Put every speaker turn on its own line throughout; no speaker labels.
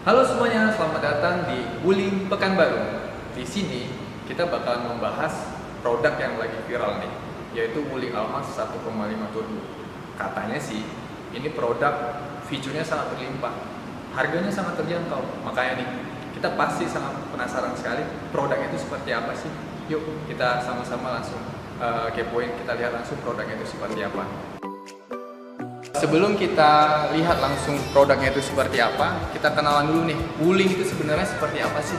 Halo semuanya, selamat datang di Wuling Pekanbaru. Di sini kita bakalan membahas produk yang lagi viral nih, yaitu Wuling Almas 1,5 Turbo. Katanya sih, ini produk fiturnya sangat berlimpah, harganya sangat terjangkau. Makanya nih, kita pasti sangat penasaran sekali produk itu seperti apa sih. Yuk, kita sama-sama langsung kepoin, kita lihat langsung produknya itu seperti apa. Sebelum kita lihat langsung produknya itu seperti apa, kita kenalan dulu nih, Wuling itu sebenarnya seperti apa sih?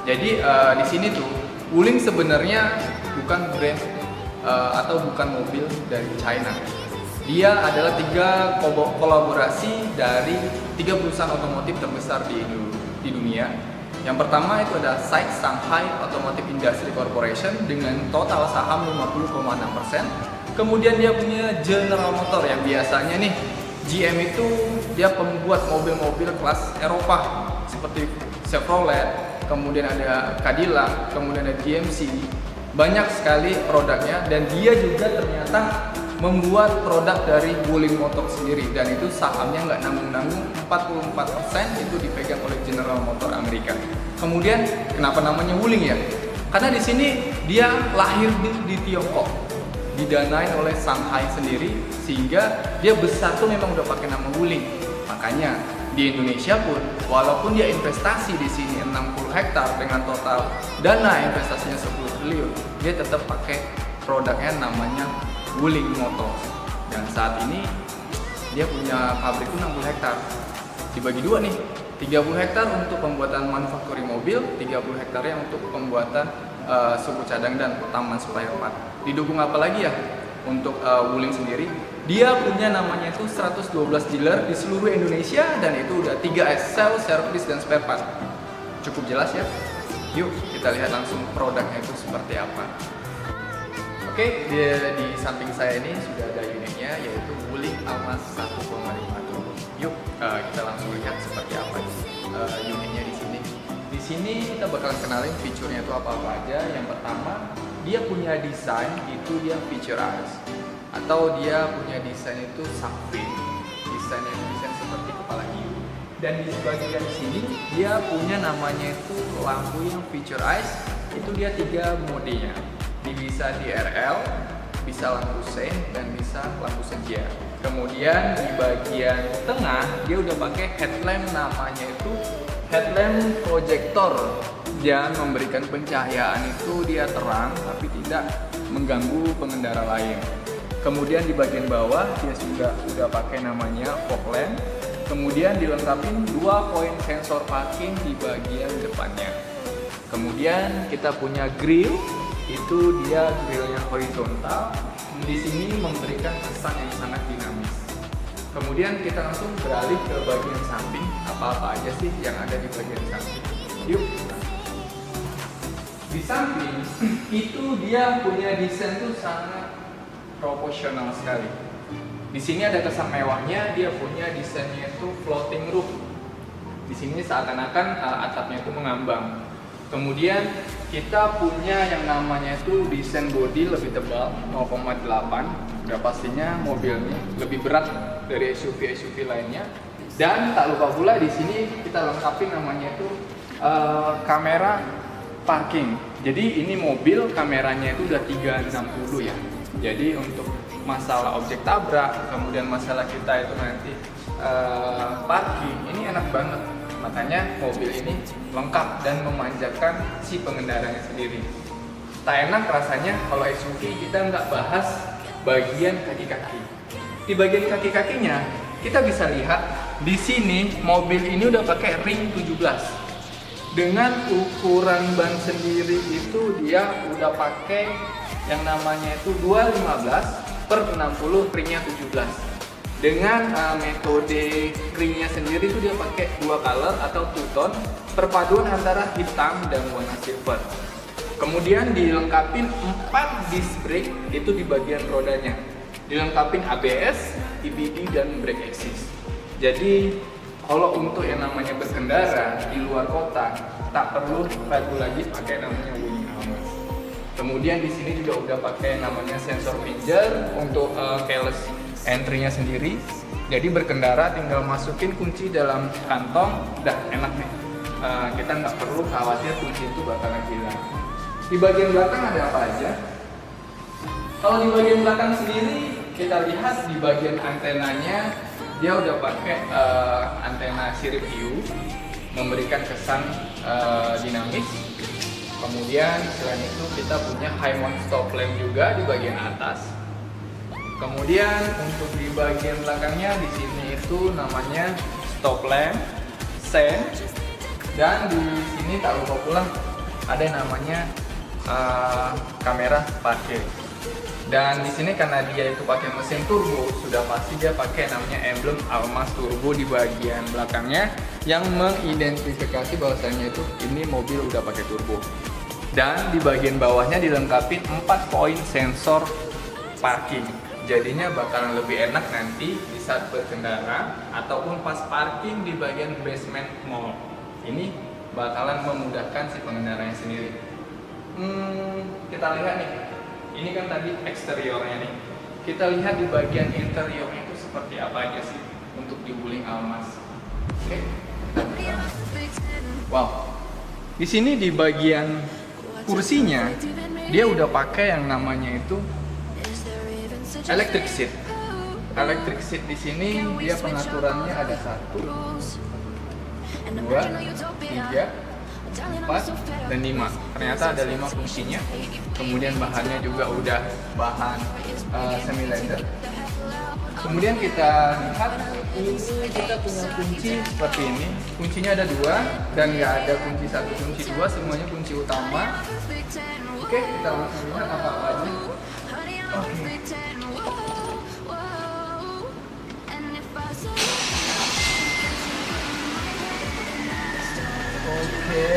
Jadi di sini tuh, Wuling sebenarnya bukan brand atau bukan mobil dari China. Dia adalah 3 kolaborasi dari 3 perusahaan otomotif terbesar di dunia. Yang pertama itu ada SAIC Shanghai Automotive Industry Corporation dengan total saham 50,6%. Kemudian dia punya General Motor yang biasanya nih GM itu dia pembuat mobil-mobil kelas Eropa seperti Chevrolet, kemudian ada Cadillac, kemudian ada GMC. Banyak sekali produknya dan dia juga ternyata membuat produk dari Wuling Motor sendiri dan itu sahamnya nggak nanggung-nanggung, 44% itu dipegang oleh General Motor Amerika. Kemudian kenapa namanya Wuling ya? Karena di sini dia lahir di Tiongkok, didanain oleh Shanghai sendiri sehingga dia besar tuh memang udah pakai nama Wuling. Makanya di Indonesia pun walaupun dia investasi di sini 60 hektar dengan total dana investasinya 10 triliun, dia tetap pakai produknya namanya Wuling Motor. Dan saat ini dia punya pabrik itu 60 hektar. Dibagi dua nih, 30 hektar untuk pembuatan manufacturing mobil, 30 hektarnya untuk pembuatan suku cadang dan taman spare part. Didukung apa lagi ya untuk Wuling sendiri? Dia punya namanya itu 112 dealer di seluruh Indonesia dan itu udah 3S, sell, service, dan spare part. Cukup jelas ya? Yuk kita lihat langsung produknya itu seperti apa. Oke, di samping saya ini sudah ada unitnya yaitu Wuling Almas 1,5 Turbo. Yuk kita langsung lihat seperti apa unitnya di sini. Di sini kita bakalan kenalin fiturnya itu apa-apa aja. Yang pertama, dia punya desain itu dia featureized atau dia punya desain itu shark fin. Desainnya itu desain seperti kepala hiu. Dan di bagian sini dia punya namanya itu lampu yang featureized. Itu dia 3 modenya. Bisa DRL, bisa lampu sein, dan bisa lampu senja. Kemudian di bagian tengah dia udah pakai headlamp, namanya itu headlamp projector. Dia memberikan pencahayaan itu dia terang tapi tidak mengganggu pengendara lain. Kemudian di bagian bawah dia sudah pakai namanya fog lamp. Kemudian dilengkapi 2 poin sensor parking di bagian depannya. Kemudian kita punya grill, itu dia grillnya horizontal. Di sini memberikan kesan yang sangat dinamis. Kemudian kita langsung beralih ke bagian samping. Apa-apa aja sih yang ada di bagian samping? Yuk. Di samping itu dia punya desain tuh sangat proporsional sekali. Di sini ada kesan mewahnya, dia punya desainnya itu floating roof. Di sini seakan-akan atapnya itu mengambang. Kemudian kita punya yang namanya itu desain bodi lebih tebal 0,8. Udah pastinya mobilnya lebih berat dari SUV lainnya. Dan tak lupa pula di sini kita lengkapi namanya itu kamera parking. Jadi ini mobil kameranya itu udah 360 ya. Jadi untuk masalah objek tabrak, kemudian masalah kita itu nanti parking, ini enak banget. Makanya mobil ini lengkap dan memanjakan si pengendaranya sendiri. Tak enak rasanya kalau SUV kita nggak bahas bagian kaki-kaki. Di bagian kaki-kakinya kita bisa lihat di sini mobil ini udah pakai ring 17. Dengan ukuran ban sendiri itu dia udah pakai yang namanya itu 215/60 ringnya 17. Dengan metode ringnya sendiri itu dia pakai 2 color atau 2 tone, perpaduan antara hitam dan warna silver. Kemudian dilengkapi 4 disc brake itu di bagian rodanya. Dilengkapi ABS, EBD, dan brake assist. Jadi kalau untuk yang namanya berkendara di luar kota tak perlu ragu lagi pakai namanya Wuling Almas. Kemudian di sini juga udah pakai namanya sensor pinjar untuk keyless entry-nya sendiri. Jadi berkendara tinggal masukin kunci dalam kantong, udah enak nih. Kita nggak perlu khawatir kunci itu bakalan hilang. Di bagian belakang ada apa aja? Kalau di bagian belakang sendiri, kita lihat di bagian antenanya, dia udah pakai antena sirip U, memberikan kesan dinamis. Kemudian selain itu kita punya high mount stop lamp juga di bagian atas. Kemudian untuk di bagian belakangnya di sini itu namanya stop lamp, sen, dan di sini tak lupa pula ada yang namanya kamera parkir. Dan di sini karena dia itu pakai mesin turbo, sudah pasti dia pakai namanya emblem Almas Turbo di bagian belakangnya yang mengidentifikasi bahwasanya itu ini mobil udah pakai turbo. Dan di bagian bawahnya dilengkapi 4 poin sensor parking. Jadinya bakalan lebih enak nanti di saat berkendara ataupun pas parking di bagian basement mall. Ini bakalan memudahkan si pengendaranya sendiri. Kita lihat nih. Ini kan tadi eksteriornya nih. Kita lihat di bagian interiornya itu seperti apa aja sih untuk di Wuling Almas. Oke. Wow. Di sini di bagian kursinya dia udah pakai yang namanya itu electric seat. Electric seat di sini dia pengaturannya ada 1, 2, 3, 4, dan 5. Ternyata ada 5 fungsinya. Kemudian bahannya juga udah bahan semi leather. Kemudian kita lihat ini kita punya kunci seperti ini. Kuncinya ada 2 dan nggak ada kunci 1, kunci 2, semuanya kunci utama. Oke, kita langsung lihat apa aja. Oke. Oke,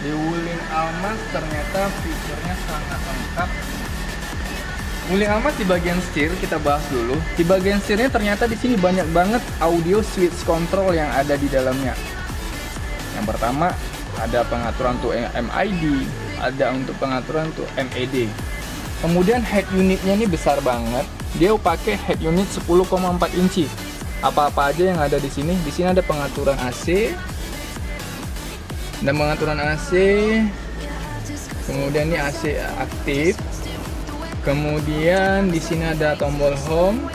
di Wuling Almas ternyata fiturnya sangat lengkap. Wuling Almas di bagian setir kita bahas dulu. Di bagian setirnya ternyata di sini banyak banget audio switch control yang ada di dalamnya. Yang pertama ada pengaturan untuk MID, ada untuk pengaturan untuk MED. Kemudian head unitnya ini besar banget. Dia pakai head unit 10,4 inci. Apa-apa aja yang ada di sini. Di sini ada pengaturan AC. Dan pengaturan AC. Kemudian ini AC aktif. Kemudian di sini ada tombol home.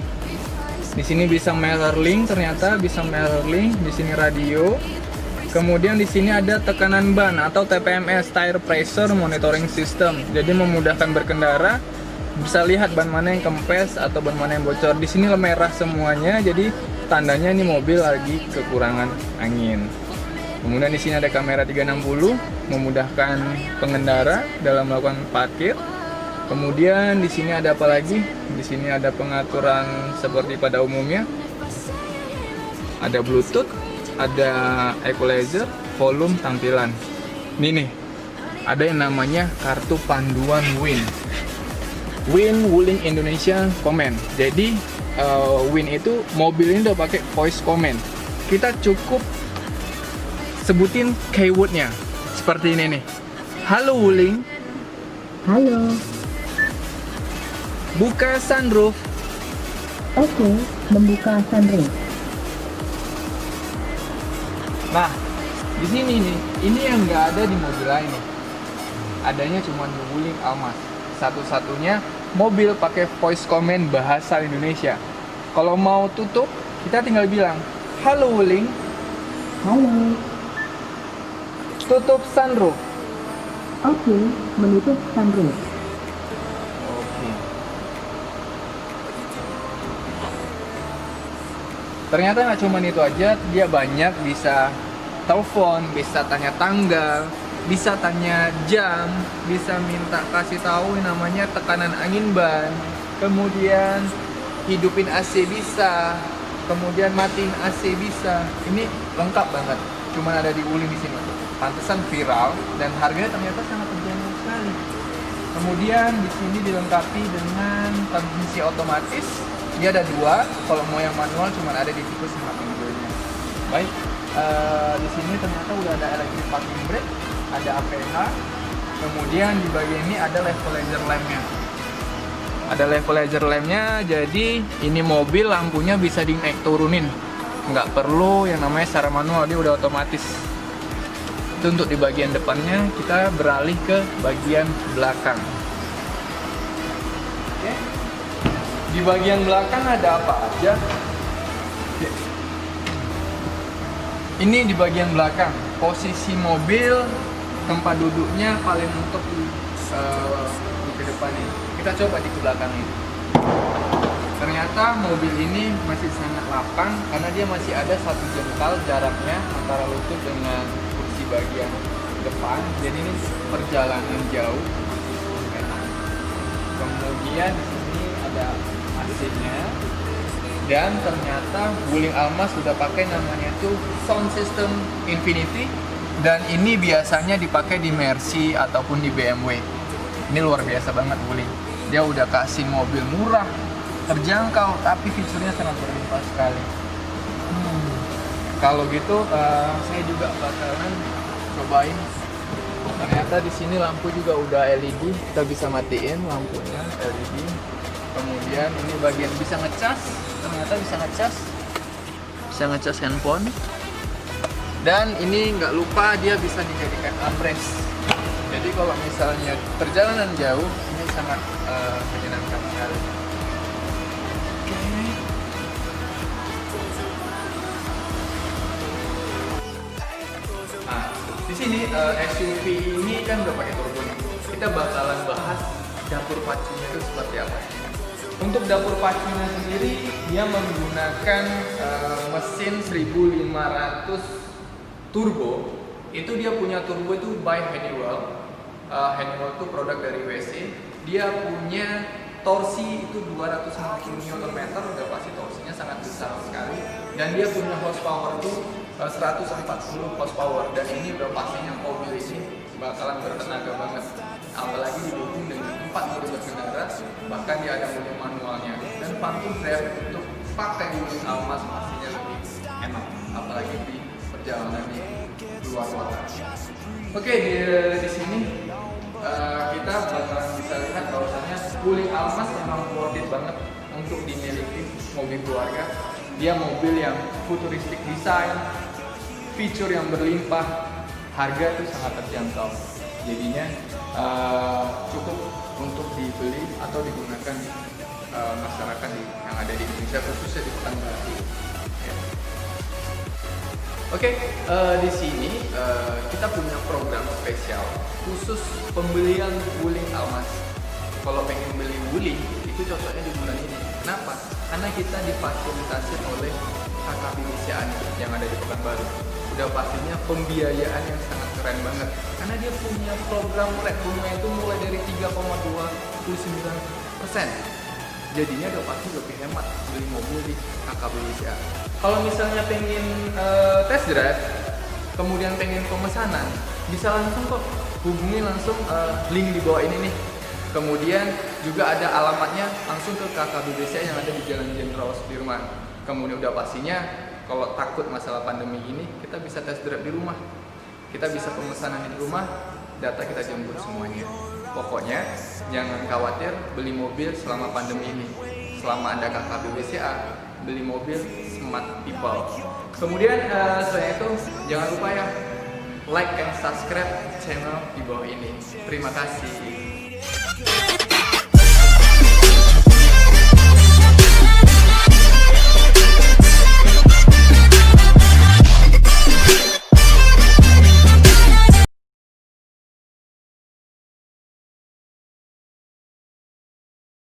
Di sini bisa mirror link, ternyata bisa mirror link. Di sini radio. Kemudian di sini ada tekanan ban atau TPMS, tire pressure monitoring system. Jadi memudahkan berkendara, bisa lihat ban mana yang kempes atau ban mana yang bocor. Di sini merah semuanya, jadi tandanya ini mobil lagi kekurangan angin. Kemudian di sini ada kamera 360, memudahkan pengendara dalam melakukan parkir. Kemudian di sini ada apa lagi? Di sini ada pengaturan seperti pada umumnya. Ada Bluetooth, ada equalizer, volume, tampilan. Ini nih, ada yang namanya kartu panduan WIN. WIN Wuling Indonesia Command. Jadi WIN itu mobil ini udah pakai voice command. Kita cukup sebutin keywordnya seperti ini nih. Halo Wuling.
Halo.
Buka sunroof.
Oke, membuka sunroof.
Nah, di sini nih, ini yang nggak ada di mobil lain nih. Adanya cuma di Wuling Almas. Satu-satunya mobil pakai voice command bahasa Indonesia. Kalau mau tutup, kita tinggal bilang, halo Wuling.
Halo.
Tutup sunroof.
Oke, menutup sunroof.
Oke. Ternyata nggak cuma itu aja, dia banyak bisa telepon, bisa tanya tanggal, bisa tanya jam, bisa minta kasih tahu yang namanya tekanan angin ban, kemudian hidupin AC bisa, kemudian matiin AC bisa. Ini lengkap banget, cuma ada di Wuling di sini. Pantesan viral dan harganya ternyata sangat terjangkau sekali. Kemudian di sini dilengkapi dengan transmisi otomatis. Dia ada 2, kalau mau yang manual cuma ada di tipe smart mobilnya. Baik, di sini ternyata udah ada electric parking brake, ada APH. Kemudian di bagian ini ada level laser lamp-nya. Ada level lampnya, jadi ini mobil lampunya bisa dinaik turunin, nggak perlu yang namanya secara manual, dia udah otomatis. Itu untuk di bagian depannya. Kita beralih ke bagian belakang. Oke. Di bagian belakang ada apa aja? Ini di bagian belakang, posisi mobil, tempat duduknya paling mentok di ke depan ini. Kita coba di ke belakang ini. Ternyata mobil ini masih sangat lapang karena dia masih ada 1 jengkal jaraknya antara lutut dengan kursi bagian depan. Jadi ini perjalanan jauh. Kemudian di sini ada AC-nya. Dan ternyata Wuling Almas sudah pakai namanya itu sound system Infinity, dan ini biasanya dipakai di Mercy ataupun di BMW. Ini luar biasa banget Wuling. Dia udah kasih mobil murah, terjangkau, tapi fiturnya sangat berlimpah sekali. Kalau gitu saya juga bakalan cobain. Ternyata di sini lampu juga udah LED, kita bisa matiin lampunya LED. Kemudian ini bagian bisa ngecas, ternyata bisa ngecas handphone. Dan ini nggak lupa dia bisa dijadikan armrest. Jadi kalau misalnya perjalanan jauh, ini sangat menyenangkan sekali. Nah, di sini SUV ini kan udah pakai turbo. Kita bakalan bahas dapur pacunya itu seperti apa. Untuk dapur pacunya sendiri, dia menggunakan mesin 1500 turbo. Itu dia punya turbo itu by Honeywell. Honeywell itu produk dari USA. Dia punya torsi itu 250 Nm, udah pasti torsinya sangat besar sekali. Dan dia punya horsepower itu 140 horsepower. Dan ini udah pastinya mobil ini bakalan bertenaga banget. Apalagi didukung dengan 4 mode berkendara, bahkan dia ada mode manualnya. Dan pantun drive untuk pakai di Wuling Almas pastinya lebih enak, apalagi di perjalanan di luar kota. Oke, di sini kita bakalan bisa lihat bahwasannya Wuling Almas memang worth it banget untuk dimiliki mobil keluarga. Dia mobil yang futuristik desain, fitur yang berlimpah, harga itu sangat terjangkau. Jadinya cukup untuk dibeli atau digunakan di masyarakat yang ada di Indonesia, khususnya di Pekanbaru. Ya. Oke, di sini kita punya program spesial khusus pembelian Wuling Almas. Kalau pengen beli Wuling, itu cocoknya di bulan ini. Kenapa? Karena kita difasilitasi oleh KKP BCA yang ada di Pekanbaru. Udah pastinya pembiayaan yang sangat keren banget. Karena dia punya program flat bunga itu mulai dari 3,29%. Jadinya udah pasti lebih hemat beli mobil di KKP BCA. Kalau misalnya pengen test drive, kemudian pengen pemesanan, bisa langsung kok hubungi langsung link di bawah ini nih. Kemudian juga ada alamatnya langsung ke KKP BCA yang ada di Jalan Jenderal Sudirman. Kemudian udah pastinya kalau takut masalah pandemi ini, kita bisa test drive di rumah. Kita bisa pemesanan di rumah, data kita jemput semuanya. Pokoknya jangan khawatir beli mobil selama pandemi ini. Selama Anda KKP BCA, beli mobil smart people. Kemudian selain itu jangan lupa ya, like and subscribe channel di bawah ini. Terima kasih.